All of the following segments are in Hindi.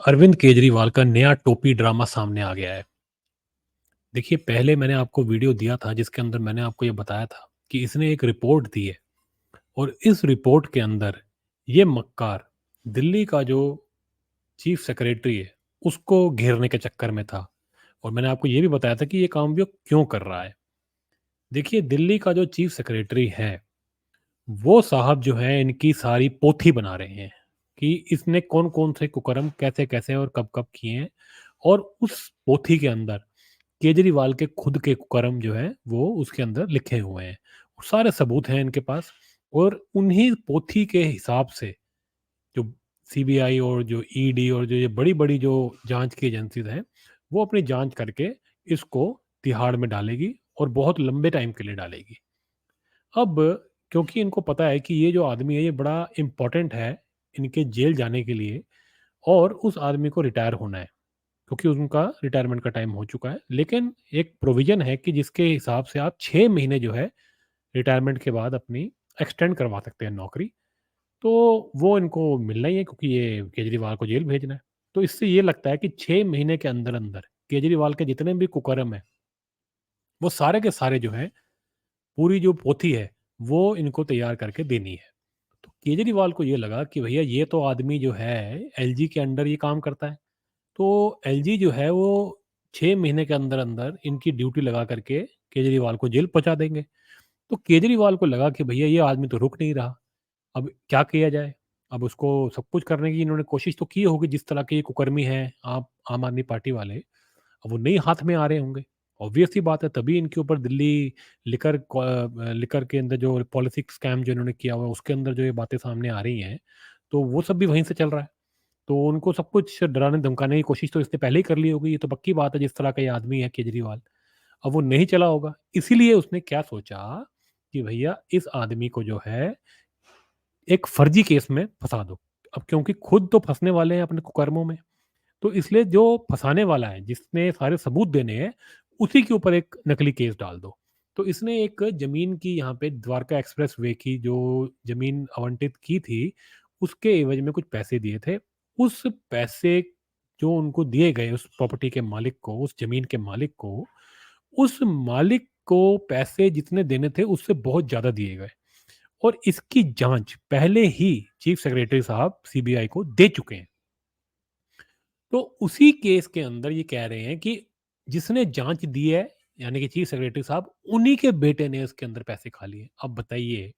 अरविंद केजरीवाल का नया टोपी ड्रामा सामने आ गया है। देखिए, पहले मैंने आपको वीडियो दिया था जिसके अंदर मैंने आपको ये बताया था कि इसने एक रिपोर्ट दी है और इस रिपोर्ट के अंदर ये मक्कार दिल्ली का जो चीफ सेक्रेटरी है, उसको घेरने के चक्कर में था। और मैंने आपको ये भी बताया था कि ये काम वो क्यों कर रहा है। देखिए, दिल्ली का जो चीफ सेक्रेटरी है, वो साहब जो है इनकी सारी पोथी बना रहे हैं कि इसने कौन-कौन से कुकर्म कैसे-कैसे और कब-कब किए हैं। और उस पोथी के अंदर केजरीवाल के खुद के कुकर्म जो है वो उसके अंदर लिखे हुए हैं। सारे सबूत हैं इनके पास और उन्हीं पोथी के हिसाब से जो सीबीआई और जो ईडी और जो ये बड़ी-बड़ी जो जाँच की एजेंसीज़ हैं, वो अपनी जाँच करके इसको तिहाड़ में डालेगी और बहुत लंबे टाइम के लिए डालेगी। अब क्योंकि इनको पता है कि ये जो आदमी है ये बड़ा इम्पोर्टेंट है इनके जेल जाने के लिए और उस आदमी को रिटायर होना है, क्योंकि उनका रिटायरमेंट का टाइम हो चुका है। लेकिन एक प्रोविज़न है कि जिसके हिसाब से आप 6 महीने जो है रिटायरमेंट के बाद अपनी एक्सटेंड करवा सकते हैं नौकरी। तो वो इनको मिलना ही है क्योंकि ये केजरीवाल को जेल भेजना है। तो इससे ये लगता है कि 6 महीने के अंदर-अंदर केजरीवाल के जितने भी कुकर्म हैं, वो सारे के सारे जो हैं, पूरी जो पोथी है, वो इनको तैयार करके देनी है। तो केजरीवाल को ये लगा कि भैया ये तो आदमी जो है एलजी के अंडर ये काम करता है। तो एलजी जो है वो 6 महीने के अंदर-अंदर इनकी ड्यूटी लगा करके केजरीवाल को जेल पहुँचा देंगे। तो केजरीवाल को लगा कि भैया ये आदमी तो रुक नहीं रहा, अब क्या किया जाए? अब उसको सब कुछ करने की इन्होंने कोशिश तो की होगी जिस तरह के ये कुकर्मी हैं आप आम आदमी पार्टी वाले, अब वो नहीं हाथ में आ रहे होंगे। ऑब्वियस सी बात है तभी इनके ऊपर दिल्ली लिकर के अंदर जो पॉलिसी स्कैम जो इन्होंने किया हुआ है उसके अंदर जो ये बातें सामने आ रही हैं, तो वो सब भी वहीं से चल रहा है। तो उनको सब कुछ डराने-धमकाने की कोशिश तो इसने पहले ही कर ली होगी, ये तो पक्की बात है जिस तरह का ये आदमी है केजरीवाल। अब वो नहीं चला होगा, इसीलिए उसने क्या सोचा कि भैया इस आदमी को जो है एक फर्जी केस में फँसा दो। अब क्योंकि खुद तो फँसने वाले हैं अपने कुकर्मों में, तो इसलिए जो फँसाने वाला है, जिसने सारे सबूत देने हैं, उसी के ऊपर एक नकली केस डाल दो। तो इसने एक ज़मीन की यहाँ पे द्वारका एक्सप्रेस वे की जो ज़मीन आवंटित की थी, उसके एवज़ में कुछ पैसे दिए थे। उस पैसे जो उनको दिए गए उस प्रॉपर्टी के मालिक को, उस ज़मीन के मालिक को, उस मालिक को पैसे जितने देने थे उससे बहुत ज़्यादा दिए गए और इसकी जाँच पहले ही चीफ सेक्रेटरी साहब सीबीआई को दे चुके हैं। तो उसी केस के अंदर ये कह रहे हैं कि जिसने जाँच दी है, यानी कि चीफ सेक्रेटरी साहब, उन्हीं के बेटे ने इसके अंदर पैसे खा लिए। अब बताइए,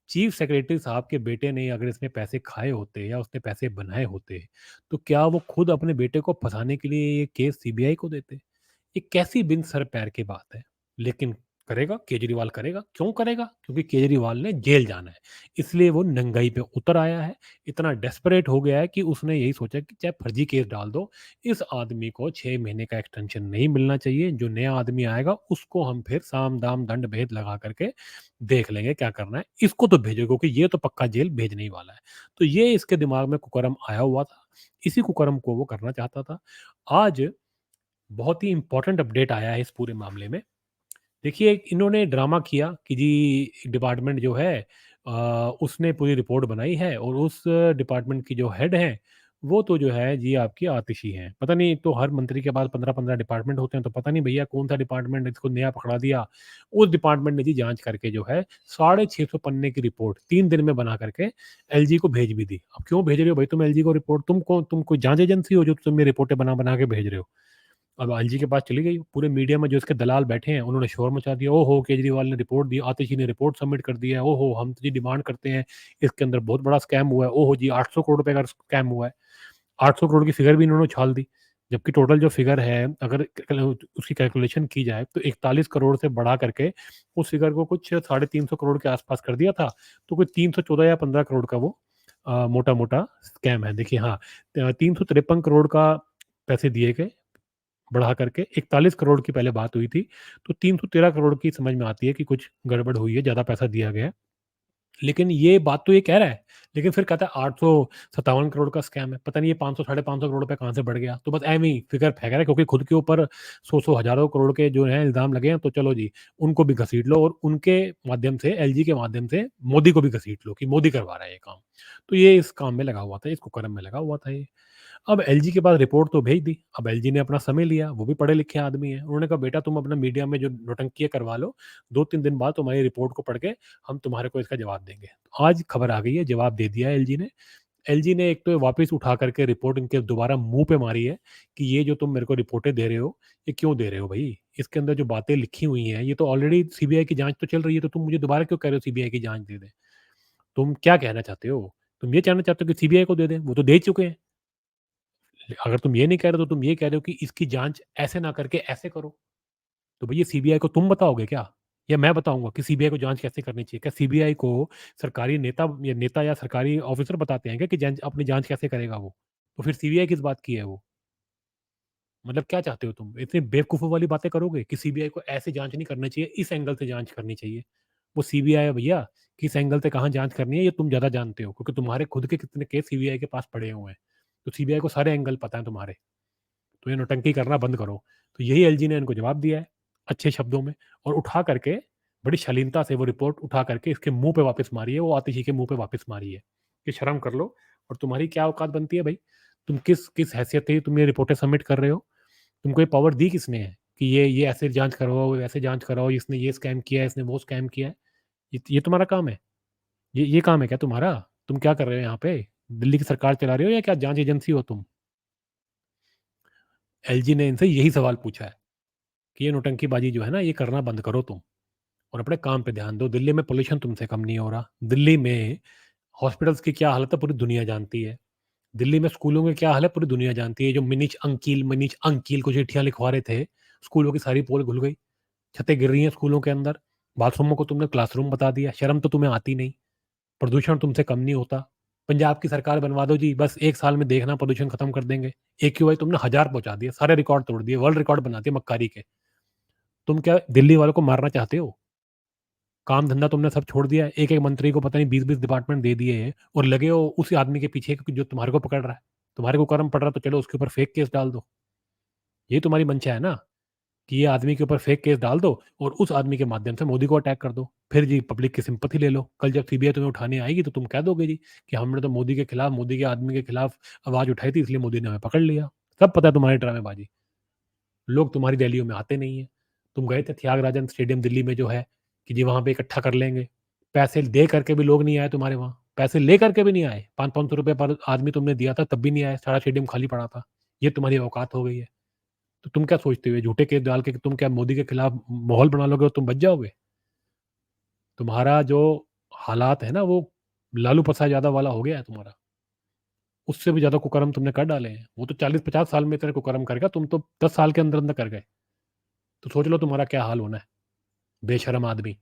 चीफ सेक्रेटरी साहब के बेटे ने अगर इसमें पैसे खाए होते या उसने पैसे बनाए होते, तो क्या वो खुद अपने बेटे को फँसाने के लिए ये केस सीबीआई को देते? ये कैसी बिन सर पैर की बात है। लेकिन करेगा, केजरीवाल करेगा। क्यों करेगा? क्योंकि केजरीवाल ने जेल जाना है। इसलिए वो नंगाई पे उतर आया है। इतना डेस्परेट हो गया है कि उसने यही सोचा कि चाहे फर्जी केस डाल दो, इस आदमी को 6 महीने का एक्सटेंशन नहीं मिलना चाहिए। जो नया आदमी आएगा उसको हम फिर साम, दाम, दंड, भेद लगा करके देख लेंगे क्या करना है। इसको तो भेजो क्योंकि ये तो पक्का जेल भेजने ही वाला है। तो ये इसके दिमाग में कुकर्म आया हुआ था। इसी कुकर्म को वो करना चाहता था। आज बहुत ही इम्पोर्टेंट अपडेट आया है इस पूरे मामले में। देखिए, इन्होंने ड्रामा किया कि जी डिपार्टमेंट जो है उसने पूरी रिपोर्ट बनाई है और उस डिपार्टमेंट की जो हेड हैं, वो तो जो है जी आपकी आतिशी हैं। पता नहीं, एक तो हर मंत्री के पास 15-15 डिपार्टमेंट होते हैं, तो पता नहीं भैया कौन-सा डिपार्टमेंट इसको नया पकड़ा दिया। उस डिपार्टमेंट ने जी जाँच करके जो है 650 पन्ने की रिपोर्ट 3 दिन में बना करके एलजी को भेज भी दी। अब क्यों भेज रहे हो भई तुम एलजी को रिपोर्ट? तुम कोई जाँच एजेंसी हो जो तुम्हें रिपोर्टें बना-बना के भेज रहे हो? अब एलजी के पास चली गई, पूरे मीडिया में जो इसके दलाल बैठे हैं, उन्होंने शोर मचा दिया, ओहो! केजरीवाल ने रिपोर्ट दी, आतिशी ने रिपोर्ट सबमिट कर दी है, ओहो! हम तो जी डिमांड करते हैं, इसके अंदर बहुत बड़ा स्कैम हुआ है, ओहो जी 800 करोड़ रुपए का स्कैम हुआ है। 800 करोड़ की फिगर भी इन्होंने उछाल दी, जबकि टोटल जो फिगर है, अगर उसकी कैलकुलेशन की जाए, तो 41 करोड़ से बढ़ा करके उस फिगर को कुछ साढ़े 300 करोड़ के आसपास कर दिया था, तो कुछ 314 या 15 करोड़ का वो मोटा-मोटा स्कैम है। देखिए हाँ, 353 करोड़ का पैसे दिए गए बढ़ा करके 41 करोड़ की पहले बात हुई थी, तो 313 करोड़ की समझ में आती है कि कुछ गड़बड़ हुई है, ज़्यादा पैसा दिया गया है। लेकिन ये बात तो ये कह रहा है, लेकिन फिर कहता है 857 करोड़ का स्कैम है। पता नहीं ये 500 साढ़े 500 करोड़ रुपए कहाँ से बढ़ गया? तो बस ऐवें ही फिगर फेंक रहा है क्योंकि खुद के ऊपर 100-100 हज़ारों करोड़ के जो हैं इल्ज़ाम लगे हैं, तो चलो जी, उनको भी घसीट लो और उनके माध्यम से, एलजी के माध्यम से मोदी को भी घसीट लो कि मोदी करवा रहा है ये काम। तो ये इस काम में लगा हुआ था, इस कुकर्म में लगा हुआ था ये। अब एलजी के पास रिपोर्ट तो भेज दी। अब एलजी ने अपना समय लिया, वो भी पढ़े-लिखे आदमी हैं। उन्होंने कहा, "बेटा तुम अपना मीडिया में जो नौटंकियाँ करवा लो, 2-3 दिन बाद तुम्हारी रिपोर्ट को पढ़ के हम तुम्हारे को इसका जवाब देंगे।" आज खबर आ गई है, जवाब दे दिया है एलजी ने। एलजी ने एक तो वापस उठा करके रिपोर्ट इनके दोबारा मुँह पे मारी है कि ये जो तुम मेरे को रिपोर्टें दे रहे हो, ये क्यों दे रहे हो भई? इसके अंदर जो बातें लिखी हुई हैं, ये तो ऑलरेडी सीबीआई की जाँच तो चल रही है, तो तुम मुझे दोबारा क्यों कह रहे हो सीबीआई की जाँच दे दें? तुम क्या कहना चाहते हो? तुम ये कहना चाहते हो कि सीबीआई को दे दें? वो तो दे चुके हैं। अगर तुम ये नहीं कह रहे हो, तो तुम ये कह रहे हो कि इसकी जाँच ऐसे ना करके ऐसे करो। तो भैया सीबीआई को तुम बताओगे क्या? या मैं बताऊँगा कि सीबीआई को जाँच कैसे करनी चाहिए? क्या सीबीआई को सरकारी नेता या सरकारी ऑफ़िसर बताते हैं क्या कि जाँच अपनी जाँच कैसे करेगा वो? तो फिर सीबीआई किस बात की है वो? मतलब क्या चाहते हो तुम? इतनी बेवकूफ़ों वाली बातें करोगे कि सीबीआई को ऐसे जाँच नहीं करनी चाहिए, इस एंगल से जाँच करनी चाहिए। वो सीबीआई है भैया, किस एंगल से कहाँ जाँच करनी है ये तुम ज़्यादा जानते हो क्योंकि तुम्हारे खुद के कितने केस सीबीआई के पास पड़े हुए हैं। तो सीबीआई को सारे एंगल पता हैं तुम्हारे। तो ये नौटंकी करना बंद करो। तो यही एलजी ने इनको जवाब दिया है, अच्छे शब्दों में और उठा करके बड़ी शालीनता से वो रिपोर्ट उठा करके इसके मुँह पे वापस मारी है, वो आतिशी के मुँह पे वापस मारी है, कि शर्म कर लो और तुम्हारी क्या औकात बनती है भई? तुम किस किस हैसियत से तुम ये रिपोर्टें सबमिट कर रहे हो? तुमको ये पावर दी किसने है कि ये ऐसे जाँच करवाओ, वैसे जाँच कराओ, इसने ये स्कैम किया है, इसने वो स्कैम किया है? ये तुम्हारा काम है? ये काम है क्या तुम्हारा? तुम क्या कर रहे हो यहाँ पे? दिल्ली की सरकार चला रहे हो या क्या जाँच एजेंसी हो तुम? एलजी ने इनसे यही सवाल पूछा है। कि ये नौटंकीबाजी जो है ना, ये करना बंद करो तुम और अपने काम पे ध्यान दो। दिल्ली में पॉल्यूशन तुमसे कम नहीं हो रहा। दिल्ली में हॉस्पिटल्स की क्या हालत है, पूरी दुनिया जानती है। दिल्ली में स्कूलों की क्या हाल है, पूरी दुनिया जानती है। जो मनीष अंकिल को चिट्ठियाँ लिखवा रहे थे, स्कूलों की सारी पोल खुल गई। छतें गिर रही हैं स्कूलों के अंदर। बाथरूमों को तुमने क्लासरूम बता दिया। शर्म तो तुम्हें आती नहीं। प्रदूषण तुमसे कम नहीं होता। पंजाब की सरकार बनवा दो जी, बस 1 साल में देखना प्रदूषण खत्म कर देंगे। एक्यूआई तुमने 1000 पहुँचा दिए, सारे रिकॉर्ड तोड़ दिए, वर्ल्ड रिकॉर्ड बना दिए मक्कारी के। तुम क्या दिल्ली वालों को मारना चाहते हो? काम धंधा तुमने सब छोड़ दिया है। एक-एक मंत्री को पता नहीं 20-20 डिपार्टमेंट दे दिए हैं और लगे हो उसी आदमी के पीछे जो तुम्हारे को पकड़ रहा है। तुम्हारे को कर्म पड़ रहा है तो चलो उसके ऊपर फेक केस डाल दो। ये तुम्हारी मंशा है ना कि ये आदमी के ऊपर फेक केस डाल दो और उस आदमी के माध्यम से मोदी को अटैक कर दो। फिर जी पब्लिक की सिम्पैथी ले लो। कल जब सीबीआई तुम्हें उठाने आएगी तो तुम कह दोगे जी कि हमने तो मोदी के खिलाफ, मोदी के आदमी के खिलाफ आवाज़ उठाई थी इसलिए मोदी ने हमें पकड़ लिया। सब पता है तुम्हारी ड्रामेबाज़ी। लोग तुम्हारी रैलियों में आते नहीं हैं। तुम गए थे त्यागराजन स्टेडियम दिल्ली में जो है कि जी वहाँ पे इकट्ठा कर लेंगे। पैसे दे करके भी लोग नहीं आए तुम्हारे वहाँ। पैसे ले करके भी नहीं आए। 5-500 रुपए पर आदमी तुमने दिया था तब भी नहीं आए। सारा स्टेडियम खाली पड़ा था। ये तुम्हारी औकात हो गई है। तो तुम क्या सोचते हो ये झूठे केस डाल के कि तुम क्या मोदी के खिलाफ माहौल बना लोगे और तुम बच जाओगे? तुम्हारा जो हालात है ना वो लालू प्रसाद यादव वाला हो गया है तुम्हारा। उससे भी ज़्यादा कुकर्म तुमने कर डाले हैं। वो तो 40-50 साल में इतने कुकर्म करेगा, तुम तो 10 साल के अंदर-अंदर कर गए। तो सोच लो तुम्हारा क्या हाल होना है, बेशर्म आदमी।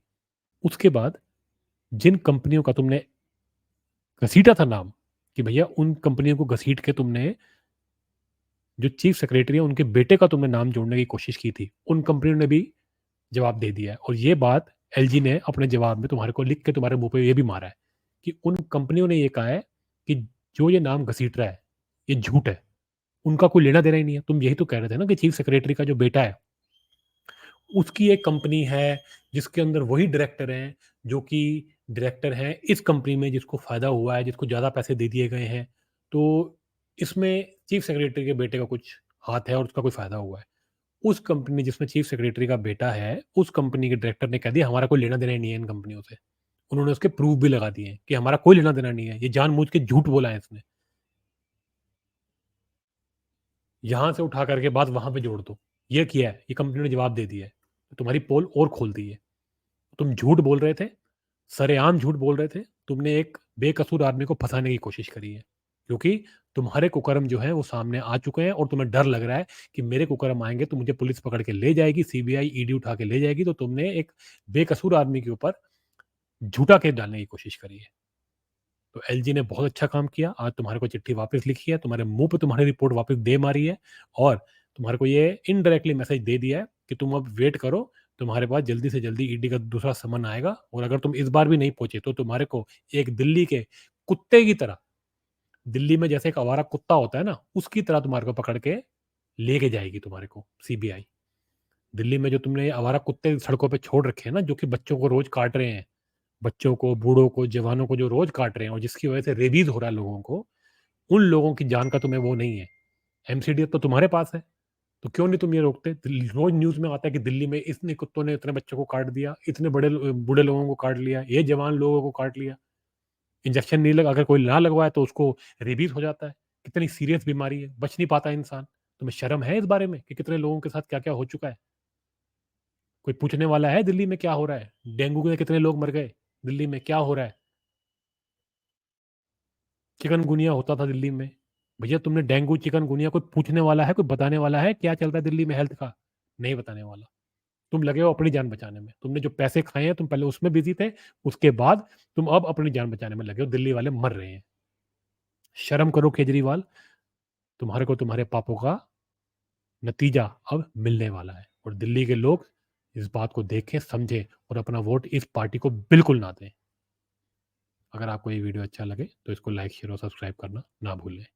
उसके बाद जिन कंपनियों का तुमने घसीटा था नाम, कि भैया उन कंपनियों को घसीट के तुमने जो चीफ सेक्रेटरी है उनके बेटे का तुमने नाम जोड़ने की कोशिश की थी, उन कंपनियों ने भी जवाब दे दिया है और ये बात एलजी ने अपने जवाब में तुम्हारे को लिख के तुम्हारे मुँह पे ये भी मारा है, कि उन कंपनियों ने ये कहा है कि जो ये नाम घसीट रहा है, ये झूठ है। उनका कोई लेना-देना ही नहीं है। तुम यही तो कह रहे थे ना कि चीफ सेक्रेटरी का जो बेटा है उसकी एक कंपनी है जिसके अंदर वही डायरेक्टर हैं जो कि डायरेक्टर हैं इस कंपनी में जिसको फ़ायदा हुआ है, जिसको ज़्यादा पैसे दे दिए गए हैं। तो इसमें चीफ सेक्रेटरी के बेटे का कुछ हाथ है और उसका कोई फ़ायदा हुआ है। उस कंपनी जिसमें चीफ सेक्रेटरी का बेटा है, उस कंपनी के डायरेक्टर ने कह दिया हमारा कोई लेना-देना ही नहीं है इन कंपनियों से। उन्होंने उसके प्रूफ भी लगा दिए हैं कि हमारा कोई लेना-देना नहीं है। ये जानबूझ के झूठ बोला है इसने। यहाँ से उठा करके बात वहाँ पे जोड़ दो। ये किया है, ये कंपनी ने जवाब दे दिया है। तुम्हारी पोल और खोल दी है। तुम झूठ बोल रहे थे, सरेआम झूठ बोल रहे थे। तुमने एक बेकसूर आदमी को फँसाने की कोशिश करी है। क्योंकि तुम्हारे कुकर्म जो हैं वो सामने आ चुके हैं और तुम्हें डर लग रहा है कि मेरे कुकर्म आएँगे तो मुझे पुलिस पकड़ के ले जाएगी, सीबीआई, ईडी उठा के ले जाएगी, तो तुमने एक बेकसूर आदमी के ऊपर झूठा केस डालने की कोशिश करी है। तो एलजी ने बहुत अच्छा काम किया। आज तुम्हारे को चिट्ठी वापस लिखी है, तुम्हारे मुँह पे तुम्हारी रिपोर्ट वापस दे मारी है और तुम्हारे को ये इनडायरेक्टली मैसेज दे दिया है कि तुम अब वेट करो, तुम्हारे पास जल्दी से जल्दी ईडी का दूसरा समन आएगा और अगर तुम इस बार भी नहीं पहुँचे तो तुम्हारे को एक दिल्ली के कुत्ते की तरह, दिल्ली में जैसे एक आवारा कुत्ता होता है ना, उसकी तरह तुम्हारे को पकड़ के लेके जाएगी तुम्हारे को सीबीआई। दिल्ली में जो तुमने ये आवारा कुत्ते सड़कों पे छोड़ रखे हैं ना, जो कि बच्चों को रोज़ काट रहे हैं, बच्चों को, बूढ़ों को, जवानों को जो रोज़ काट रहे हैं और जिसकी वजह से रेबीज़ हो रहा है लोगों को, उन लोगों की जान का तुम्हें वो नहीं है। एमसीडीएस तो तुम्हारे पास है, तो क्यों नहीं तुम ये रोकते? रोज़ न्यूज़ में आता है कि दिल्ली में इतने कुत्तों ने इतने बच्चों को काट दिया, इतने बूढ़े लोगों को काट लिया, ये जवान लोगों को काट लिया। इंजेक्शन नहीं लगा, अगर कोई ना लगवाए तो उसको रेबीज़ हो जाता है। कितनी सीरियस बीमारी है, बच नहीं पाता इंसान। तुम्हें शर्म है इस बारे में कि कितने लोगों के साथ क्या-क्या हो चुका है? कोई पूछने वाला है दिल्ली में क्या हो रहा है? डेंगू के कितने लोग मर गए? दिल्ली में क्या हो रहा है? चिकनगुनिया होता था दिल्ली में। भैया तुमने डेंगू, चिकनगुनिया कोई पूछने वाला है, कोई बताने वाला है क्या चल रहा है दिल्ली में हेल्थ का? नहीं बताने वाला। तुम लगे हो अपनी जान बचाने में। तुमने जो पैसे खाए हैं, तुम पहले उसमें बिज़ी थे, उसके बाद तुम अब अपनी जान बचाने में लगे हो, दिल्ली वाले मर रहे हैं। शर्म करो केजरीवाल, तुम्हारे को तुम्हारे पापों का नतीजा अब मिलने वाला है और दिल्ली के लोग इस बात को देखें, समझें और अपना वोट इस पार्टी को बिल्कुल ना दें। अगर आपको ये वीडियो अच्छा लगे, तो इसको लाइक, शेयर और सब्सक्राइब करना ना भूलें।